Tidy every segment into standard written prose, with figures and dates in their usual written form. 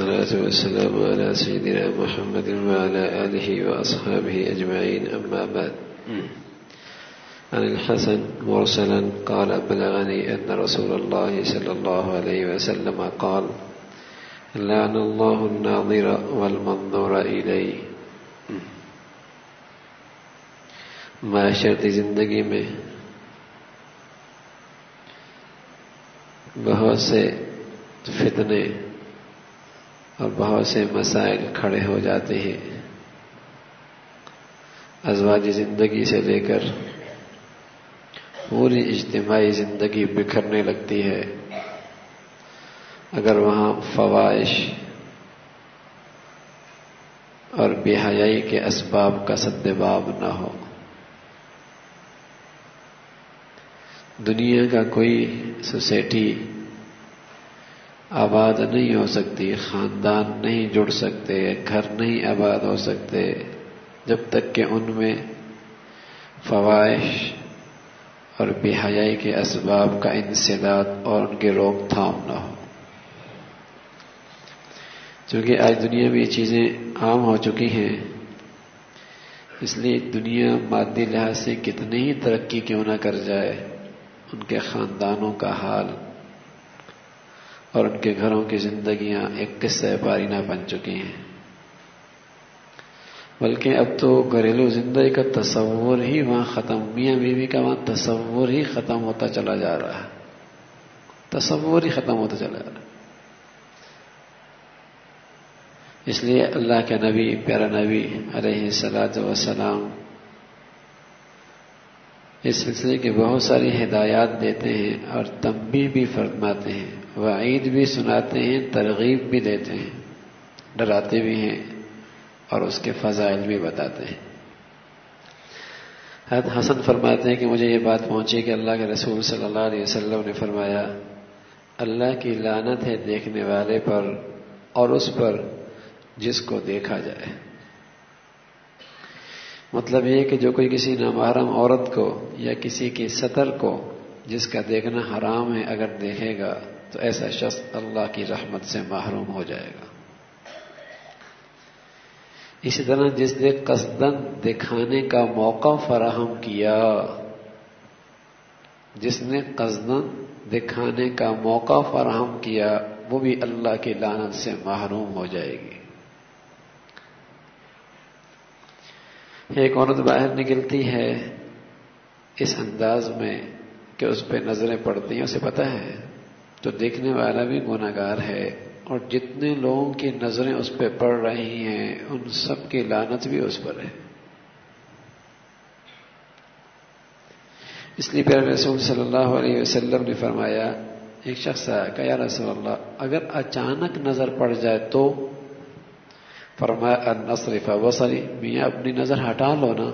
والصلاة والسلام على سيدنا محمد وعلى آله وأصحابه أجمعين. أما بعد. عن الحسن مرسلا قال بلغني أن رسول الله صلى الله عليه وسلم قال لعن الله الناظر والمنظور إليه. معاشرتی زندگی میں بہت سے فتنے اور بہت سے مسائل کھڑے ہو جاتے ہیں. ازواجی زندگی سے لے کر پوری اجتماعی زندگی بکھرنے لگتی ہے اگر وہاں فواحش اور بے حیائی کے اسباب کا سدباب نہ ہو. دنیا کا کوئی سوسائٹی آباد نہیں ہو سکتی، خاندان نہیں جڑ سکتے، گھر نہیں آباد ہو سکتے جب تک کہ ان میں فواحش اور بے حیائی کے اسباب کا انسداد اور ان کی روک تھام نہ ہو. چونکہ آج دنیا میں یہ چیزیں عام ہو چکی ہیں، اس لیے دنیا مادی لحاظ سے کتنی ہی ترقی کیوں نہ کر جائے، ان کے خاندانوں کا حال اور ان کے گھروں کی زندگیاں ایک قصہ پارینہ بن چکی ہیں. بلکہ اب تو گھریلو زندگی کا تصور ہی وہاں ختم، میاں بیوی کا وہاں تصور ہی ختم ہوتا چلا جا رہا ہے، تصور ہی ختم ہوتا چلا جا رہا ہے. اس لیے اللہ کے نبی، پیارا نبی علیہ الصلاۃ والسلام اس سلسلے کی بہت ساری ہدایات دیتے ہیں اور تنبیہ بھی فرماتے ہیں، وعید بھی سناتے ہیں، ترغیب بھی دیتے ہیں، ڈراتے بھی ہیں اور اس کے فضائل بھی بتاتے ہیں. حضرت حسن فرماتے ہیں کہ مجھے یہ بات پہنچی کہ اللہ کے رسول صلی اللہ علیہ وسلم نے فرمایا اللہ کی لعنت ہے دیکھنے والے پر اور اس پر جس کو دیکھا جائے. مطلب یہ کہ جو کوئی کسی نامحرم عورت کو یا کسی کی سطر کو جس کا دیکھنا حرام ہے اگر دیکھے گا تو ایسا شخص اللہ کی رحمت سے محروم ہو جائے گا. اسی طرح جس نے قصداً دکھانے کا موقع فراہم کیا، جس نے قصداً دکھانے کا موقع فراہم کیا وہ بھی اللہ کی لعنت سے محروم ہو جائے گی. ایک عورت باہر نکلتی ہے اس انداز میں کہ اس پہ نظریں پڑتی ہیں، اسے پتہ ہے تو دیکھنے والا بھی گناہگار ہے اور جتنے لوگوں کی نظریں اس پہ پڑ رہی ہیں ان سب کی لعنت بھی اس پر ہے. اس لیے پیارے رسول صلی اللہ علیہ وسلم نے فرمایا، ایک شخص آیا کہ یا رسول اللہ اگر اچانک نظر پڑ جائے تو؟ فرمایا ان اصرف بصری، میاں اپنی نظر ہٹا لو نا،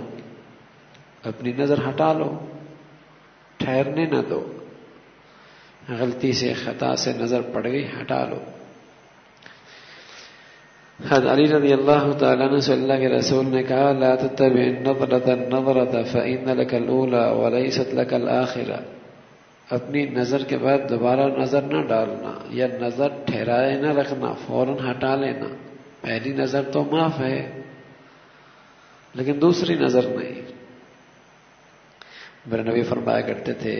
اپنی نظر ہٹا لو، ٹھہرنے نہ دو. غلطی سے خطا سے نظر پڑ گئی، ہٹا لو. حضرت علی رضی اللہ تعالیٰ عنہ سے اللہ کے رسول نے کہا لا تتبع النظرة النظرة فإن لك الأولى وليست لك الآخرة. اپنی نظر کے بعد دوبارہ نظر نہ ڈالنا یا نظر ٹھہرائے نہ رکھنا، فوراً ہٹا لینا. پہلی نظر تو معاف ہے لیکن دوسری نظر نہیں. میرے نبی فرمایا کرتے تھے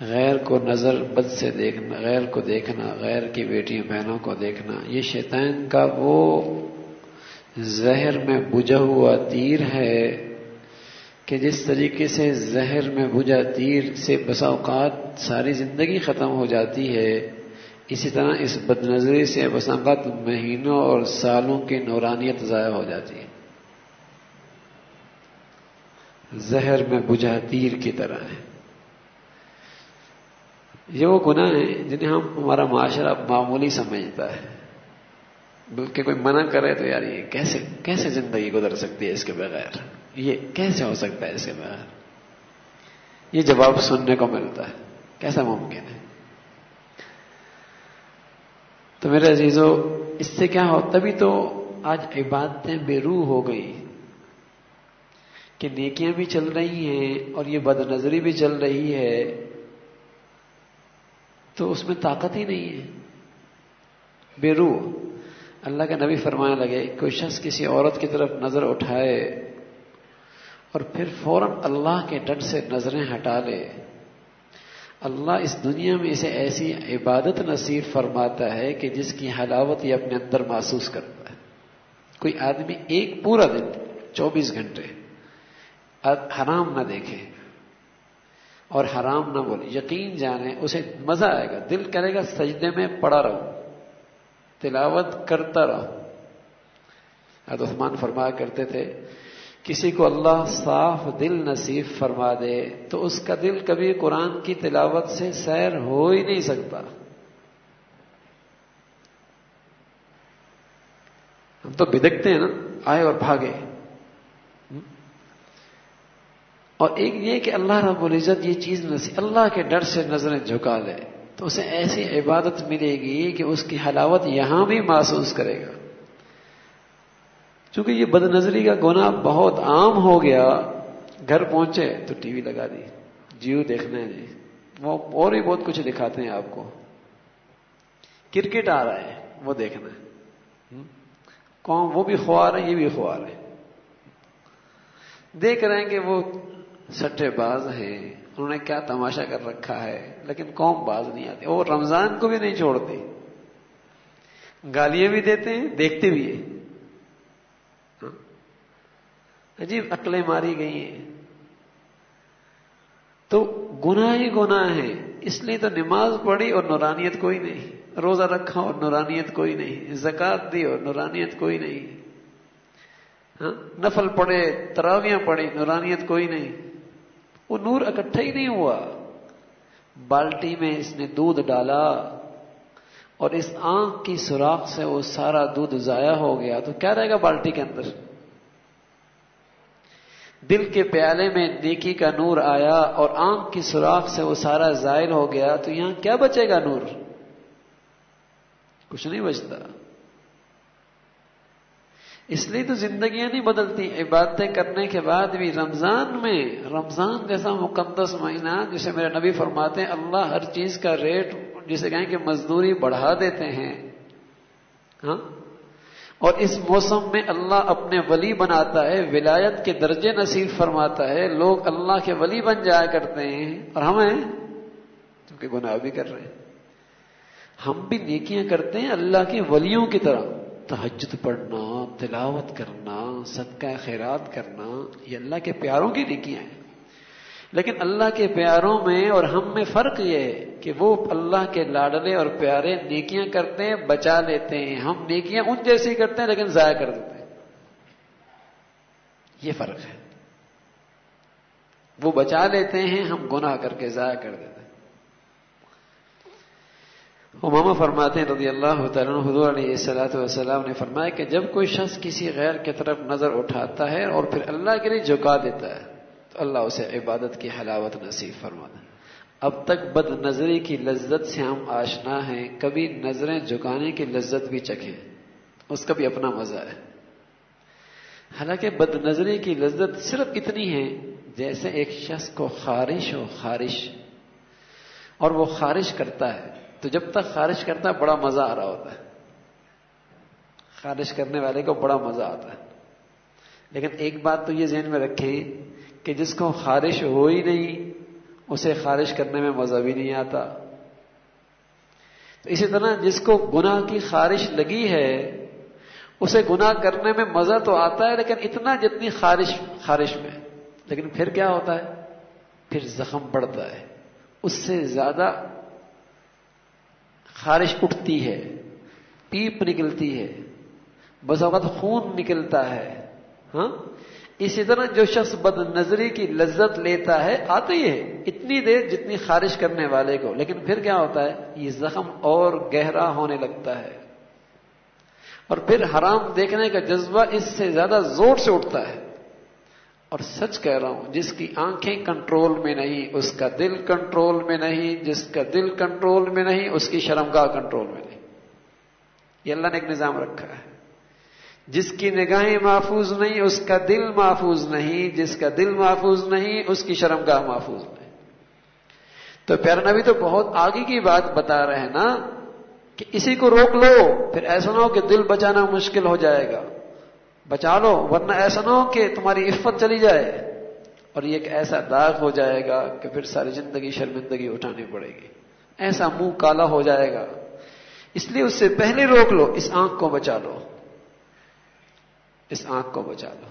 غیر کو نظر بد سے دیکھنا، غیر کو دیکھنا، غیر کی بیٹیوں بہنوں کو دیکھنا، یہ شیطان کا وہ زہر میں بجھا ہوا تیر ہے کہ جس طریقے سے زہر میں بجھا تیر سے بسا اوقات ساری زندگی ختم ہو جاتی ہے، اسی طرح اس بد نظری سے بسا اوقات مہینوں اور سالوں کی نورانیت ضائع ہو جاتی ہے. زہر میں بجھا تیر کی طرح ہے. یہ وہ گناہ ہیں جنہیں ہمارا معاشرہ معمولی سمجھتا ہے، بلکہ کوئی منع کرے تو یار یہ کیسے زندگی گزر سکتی ہے اس کے بغیر، یہ کیسے ہو سکتا ہے اس کے بغیر. یہ جواب سننے کو ملتا ہے، کیسا ممکن ہے. تو میرے عزیزو اس سے کیا ہو، تبھی تو آج عبادتیں بے روح ہو گئی کہ نیکیاں بھی چل رہی ہیں اور یہ بد نظری بھی چل رہی ہے تو اس میں طاقت ہی نہیں ہے، بے روح. اللہ کے نبی فرمانے لگے کوئی شخص کسی عورت کی طرف نظر اٹھائے اور پھر فوراً اللہ کے ڈر سے نظریں ہٹا لے، اللہ اس دنیا میں اسے ایسی عبادت نصیب فرماتا ہے کہ جس کی حلاوت یہ اپنے اندر محسوس کرتا ہے۔ کوئی آدمی ایک پورا دن 24 گھنٹے حرام نہ دیکھے اور حرام نہ بولے، یقین جانے اسے مزہ آئے گا، دل کرے گا سجدے میں پڑا رہو، تلاوت کرتا رہو۔ حضرت عثمان فرمایا کرتے تھے کسی کو اللہ صاف دل نصیب فرما دے تو اس کا دل کبھی قرآن کی تلاوت سے سیر ہو ہی نہیں سکتا۔ ہم تو بدکتے ہیں نا، آئے اور بھاگے۔ اور ایک یہ کہ اللہ رب العزت یہ چیز نصیب، اللہ کے ڈر سے نظریں جھکا لے تو اسے ایسی عبادت ملے گی کہ اس کی حلاوت یہاں بھی محسوس کرے گا۔ چونکہ یہ بد نظری کا گناہ بہت عام ہو گیا، گھر پہنچے تو ٹی وی لگا دی، جیو دیکھنا ہے جی، وہ اور بھی بہت کچھ دکھاتے ہیں آپ کو، کرکٹ آ رہا ہے وہ دیکھنا ہے، کون وہ بھی خوار ہے یہ بھی خوار ہے، دیکھ رہے ہیں کہ وہ سٹے باز ہیں، انہوں نے کیا تماشا کر رکھا ہے، لیکن قوم باز نہیں آتی، وہ رمضان کو بھی نہیں چھوڑتی، گالیاں بھی دیتے ہیں دیکھتے بھی ہیں، عجیب عقلیں ماری گئی ہیں۔ تو گناہ ہی گناہ ہے، اس لیے تو نماز پڑھی اور نورانیت کوئی نہیں، روزہ رکھا اور نورانیت کوئی نہیں، زکوٰۃ دی اور نورانیت کوئی نہیں، نفل پڑھے تراویاں پڑھی نورانیت کوئی نہیں، وہ نور اکٹھا ہی نہیں ہوا۔ بالٹی میں اس نے دودھ ڈالا اور اس آنکھ کی سوراخ سے وہ سارا دودھ ضائع ہو گیا تو کیا رہے گا بالٹی کے اندر؟ دل کے پیالے میں نیکی کا نور آیا اور آنکھ کی سوراخ سے وہ سارا زائل ہو گیا تو یہاں کیا بچے گا نور؟ کچھ نہیں بچتا۔ اس لیے تو زندگیاں نہیں بدلتی، عبادتیں کرنے کے بعد بھی رمضان میں، رمضان جیسا مقدس مہینہ جسے میرے نبی فرماتے ہیں اللہ ہر چیز کا ریٹ جسے کہیں کہ مزدوری بڑھا دیتے ہیں، ہاں، اور اس موسم میں اللہ اپنے ولی بناتا ہے، ولایت کے درجے نصیب فرماتا ہے، لوگ اللہ کے ولی بن جایا کرتے ہیں، اور ہمیں کیونکہ گناہ بھی کر رہے ہیں، ہم بھی نیکیاں کرتے ہیں اللہ کے ولیوں کی طرح، تہجد پڑھنا، تلاوت کرنا، صدقہ خیرات کرنا، یہ اللہ کے پیاروں کی نیکیاں ہیں، لیکن اللہ کے پیاروں میں اور ہم میں فرق یہ ہے کہ وہ اللہ کے لاڈلے اور پیارے نیکیاں کرتے ہیں بچا لیتے ہیں، ہم نیکیاں ان جیسی کرتے ہیں لیکن ضائع کر دیتے ہیں، یہ فرق ہے، وہ بچا لیتے ہیں ہم گناہ کر کے ضائع کر دیتے ہیں۔ امامہ فرماتے ہیں رضی اللہ تعالیٰ عنہ، حضور علیہ الصلوۃ والسلام نے فرمایا کہ جب کوئی شخص کسی غیر کی طرف نظر اٹھاتا ہے اور پھر اللہ کے لیے جھکا دیتا ہے تو اللہ اسے عبادت کی حلاوت نصیب فرماتا ہے۔ اب تک بد نظری کی لذت سے ہم آشنا ہیں، کبھی نظریں جھکانے کی لذت بھی چکھیں، اس کا بھی اپنا مزہ ہے۔ حالانکہ بد نظری کی لذت صرف اتنی ہے جیسے ایک شخص کو خارش ہو، خارش، اور وہ خارش کرتا ہے تو جب تک خارش کرتا ہے بڑا مزہ آ رہا ہوتا ہے، خارش کرنے والے کو بڑا مزہ آتا ہے، لیکن ایک بات تو یہ ذہن میں رکھیں کہ جس کو خارش ہو ہی نہیں اسے خارش کرنے میں مزہ بھی نہیں آتا۔ تو اسی طرح جس کو گناہ کی خارش لگی ہے اسے گناہ کرنے میں مزہ تو آتا ہے لیکن اتنا جتنی خارش میں، لیکن پھر کیا ہوتا ہے؟ پھر زخم بڑھتا ہے، اس سے زیادہ خارش اٹھتی ہے، پیپ نکلتی ہے، بس اوقات خون نکلتا ہے، ہاں۔ اسی طرح جو شخص بد نظری کی لذت لیتا ہے آتی ہے اتنی دیر جتنی خارش کرنے والے کو، لیکن پھر کیا ہوتا ہے؟ یہ زخم اور گہرا ہونے لگتا ہے اور پھر حرام دیکھنے کا جذبہ اس سے زیادہ زور سے اٹھتا ہے۔ اور سچ کہہ رہا ہوں، جس کی آنکھیں کنٹرول میں نہیں اس کا دل کنٹرول میں نہیں، جس کا دل کنٹرول میں نہیں اس کی شرمگاہ کنٹرول میں نہیں، یہ اللہ نے ایک نظام رکھا ہے۔ جس کی نگاہیں محفوظ نہیں اس کا دل محفوظ نہیں، جس کا دل محفوظ نہیں اس کی شرمگاہ محفوظ نہیں۔ تو پیارا نبی تو بہت آگے کی بات بتا رہے ہیں نا کہ اسی کو روک لو، پھر ایسا نہ ہو کہ دل بچانا مشکل ہو جائے گا، بچا لو، ورنہ ایسا نہ ہو کہ تمہاری عفت چلی جائے اور یہ ایک ایسا داغ ہو جائے گا کہ پھر ساری زندگی شرمندگی اٹھانی پڑے گی، ایسا منہ کالا ہو جائے گا. اس لیے اس سے پہلے روک لو، اس آنکھ کو بچا لو، اس آنکھ کو بچا لو.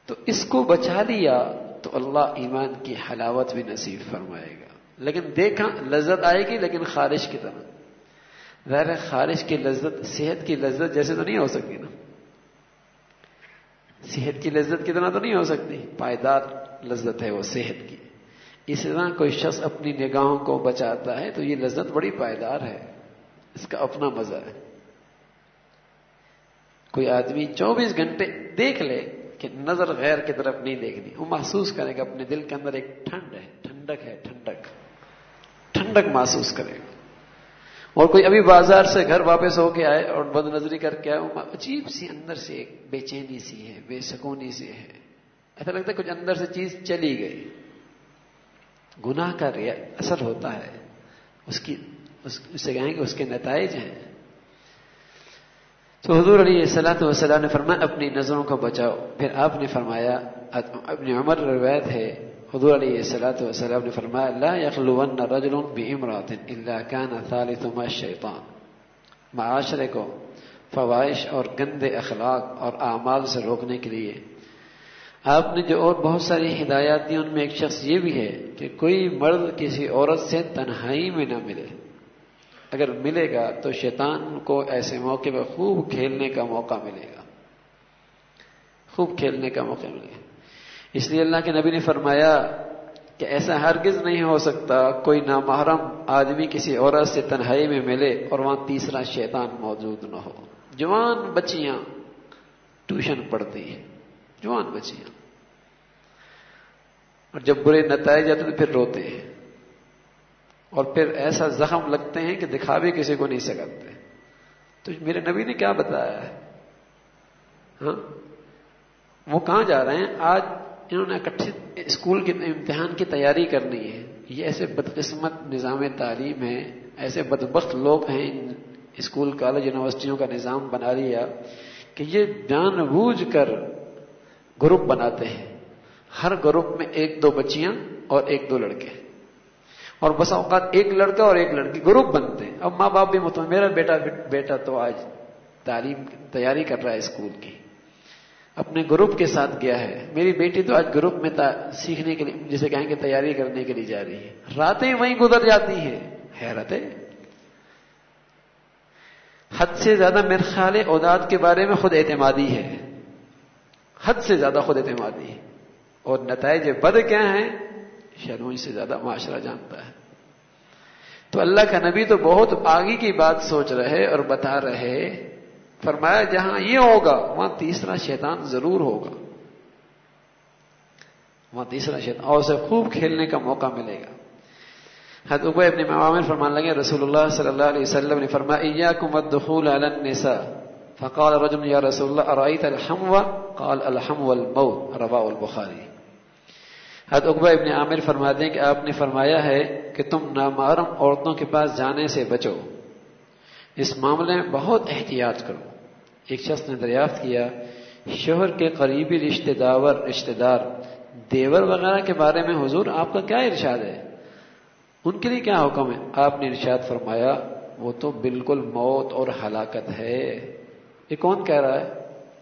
تو اس کو بچا لیا تو اللہ ایمان کی حلاوت بھی نصیب فرمائے گا. لیکن دیکھا لذت آئے گی لیکن خارش کی طرح. ظاہر ہے خارش کی لذت صحت کی لذت جیسے تو نہیں ہو سکتی نا، صحت کی لذت کی طرح تو نہیں ہو سکتی، پائیدار لذت ہے وہ صحت کی. اس طرح کوئی شخص اپنی نگاہوں کو بچاتا ہے تو یہ لذت بڑی پائیدار ہے، اس کا اپنا مزہ ہے. کوئی آدمی 24 گھنٹے دیکھ لے کہ نظر غیر کی طرف نہیں دیکھنی، وہ محسوس کرے گا اپنے دل کے اندر ایک ٹھنڈ ہے، ٹھنڈک ہے، ٹھنڈک محسوس کرے گا. اور کوئی ابھی بازار سے گھر واپس ہو کے آئے اور بد نظری کر کے آئے، وہ عجیب سی اندر سے ایک بے چینی سی ہے، بے سکونی سی ہے، ایسا لگتا ہے کچھ اندر سے چیز چلی گئی. گناہ کا اثر ہوتا ہے، اسے کہیں گے اس کے نتائج ہیں. تو حضور علیہ الصلوۃ والسلام نے فرمایا اپنی نظروں کو بچاؤ. پھر آپ نے فرمایا، ابن عمر روایت ہے، حضور علیہ الصلوۃ والسلام نے فرمایا لا یخلون رجل بامرأة الا كان ثالثهما الشیطان. معاشرے کو فواحش اور گندے اخلاق اور اعمال سے روکنے کے لیے آپ نے جو اور بہت ساری ہدایات دی، ان میں ایک شخص یہ بھی ہے کہ کوئی مرد کسی عورت سے تنہائی میں نہ ملے. اگر ملے گا تو شیطان کو ایسے موقع پہ خوب کھیلنے کا موقع ملے گا، خوب کھیلنے کا موقع ملے گا. اس لیے اللہ کے نبی نے فرمایا کہ ایسا ہرگز نہیں ہو سکتا کوئی نامحرم آدمی کسی عورت سے تنہائی میں ملے اور وہاں تیسرا شیطان موجود نہ ہو. جوان بچیاں ٹیوشن پڑھتی ہیں، جوان بچیاں، اور جب برے نتائج آتے تو پھر روتے ہیں اور پھر ایسا زخم لگتے ہیں کہ دکھا بھی کسی کو نہیں سکتے. تو میرے نبی نے کیا بتایا ہے؟ ہاں وہ کہاں جا رہے ہیں؟ آج انہوں نے اکٹھے اسکول کے امتحان کی تیاری کرنی ہے. یہ ایسے بدقسمت نظام تعلیم ہے، ایسے بدبخت لوگ ہیں، اسکول کالج یونیورسٹیوں کا نظام بنا لیا کہ یہ جان بوجھ کر گروپ بناتے ہیں. ہر گروپ میں 1-2 بچیاں اور 1-2 لڑکے، اور بس اوقات ایک لڑکا اور ایک لڑکی گروپ بنتے ہیں. اب ماں باپ بھی مطمئن، میرا بیٹا تو آج تعلیم تیاری کر رہا ہے اسکول کی، اپنے گروپ کے ساتھ گیا ہے، میری بیٹی تو آج گروپ میں سیکھنے کے لیے، جسے کہیں گے تیاری کرنے کے لیے جا رہی ہے. راتیں وہیں گزر جاتی ہیں. حیرت ہے. حد سے زیادہ میرے خیال ہے اولاد کے بارے میں خود اعتمادی ہے، حد سے زیادہ خود اعتمادی ہے. اور نتائج بد کیا ہیں؟ شرموش سے زیادہ معاشرہ جانتا ہے. تو اللہ کا نبی تو بہت آگے کی بات سوچ رہے اور بتا رہے. فرمایا جہاں یہ ہوگا وہاں تیسرا شیطان ضرور ہوگا، وہاں تیسرا شیطان، اور اسے خوب کھیلنے کا موقع ملے گا. حضرت عبیہ ابن عامر فرمانے لگے رسول اللہ صلی اللہ علیہ وسلم نے فرمایا ایاکم الدخول علی النساء فقال رجل یا رسول اللہ ارأیت الحمو قال الحمو الموت رواه البخاری. حضرت عقبہ ابن عامر فرماتے ہیں کہ آپ نے فرمایا ہے کہ تم نامحرم عورتوں کے پاس جانے سے بچو، اس معاملے میں بہت احتیاط کرو. ایک شخص نے دریافت کیا شوہر کے قریبی رشتہ دار دیور وغیرہ کے بارے میں حضور آپ کا کیا ارشاد ہے، ان کے لیے کیا حکم ہے؟ آپ نے ارشاد فرمایا وہ تو بالکل موت اور ہلاکت ہے. یہ کون کہہ رہا ہے؟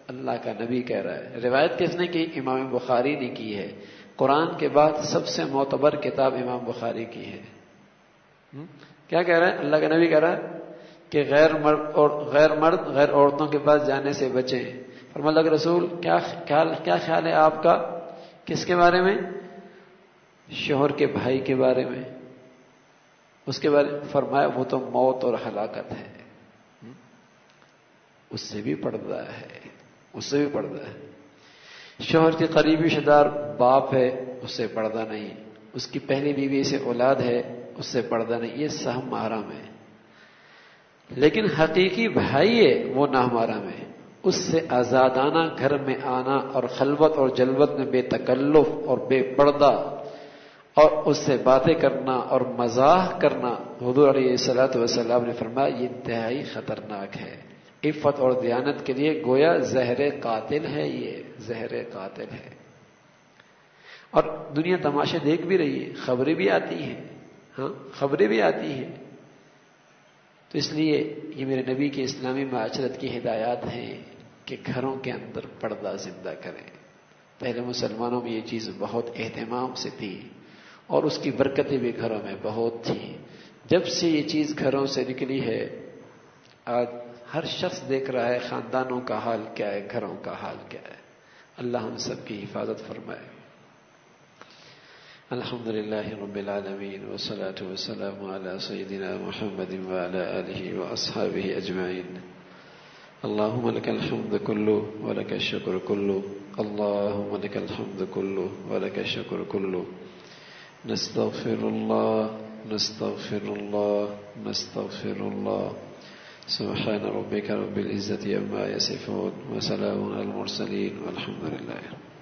اللہ کا نبی کہہ رہا ہے. روایت کس نے کی؟ امام بخاری نے کی ہے. قرآن کے بعد سب سے معتبر کتاب امام بخاری کی ہے. کیا کہہ رہا ہے؟ اللہ کا نبی کہہ رہا ہے کہ غیر مرد غیر عورتوں کے پاس جانے سے بچیں. فرمایا اللہ کے رسول کیا خیال ہے آپ کا؟ کس کے بارے میں؟ شوہر کے بھائی کے بارے میں. اس کے بارے میں فرمایا وہ تو موت اور ہلاکت ہے. اس سے بھی پردہ ہے، اس سے بھی پردہ ہے. شوہر کے قریبی رشتہ دار باپ ہے، اس سے پردہ نہیں. اس کی پہلی بیوی سے اولاد ہے، اس سے پردہ نہیں. یہ سہم محرم ہے. لیکن حقیقی بھائی ہے وہ نامحرم ہے. اس سے آزادانہ گھر میں آنا اور خلوت اور جلوت میں بے تکلف اور بے پردہ اور اس سے باتیں کرنا اور مزاح کرنا، حضور علیہ الصلوۃ والسلام نے فرمایا یہ انتہائی خطرناک ہے، عفت اور دیانت کے لیے گویا زہر قاتل ہے، یہ زہر قاتل ہے۔ اور دنیا تماشے دیکھ بھی رہی ہے، خبریں بھی آتی ہیں، ہاں خبریں بھی آتی ہیں۔ تو اس لیے یہ میرے نبی کے اسلامی معاشرت کی ہدایات ہیں کہ گھروں کے اندر پردہ زندہ کریں۔ پہلے مسلمانوں میں یہ چیز بہت اہتمام سے تھی اور اس کی برکتیں بھی گھروں میں بہت تھیں۔ جب سے یہ چیز گھروں سے نکلی ہے، آج ہر شخص دیکھ رہا ہے خاندانوں کا حال کیا ہے، گھروں کا حال کیا ہے۔ اللہ ہم سب کی حفاظت فرمائے۔ الحمد للہ رب العالمین والصلاة والسلام علی سیدنا محمد وعلی آلہ واصحابہ اجمعین۔ اللہم لک الحمد کلہ ولک الشکر کلہ، اللہم لک الحمد کلہ ولک الشکر کلہ۔ نستغفر اللہ نستغفر اللہ نستغفر اللہ۔ سبحان ربک رب العزة عما یصفون وسلام علی المرسلین والحمد للہ۔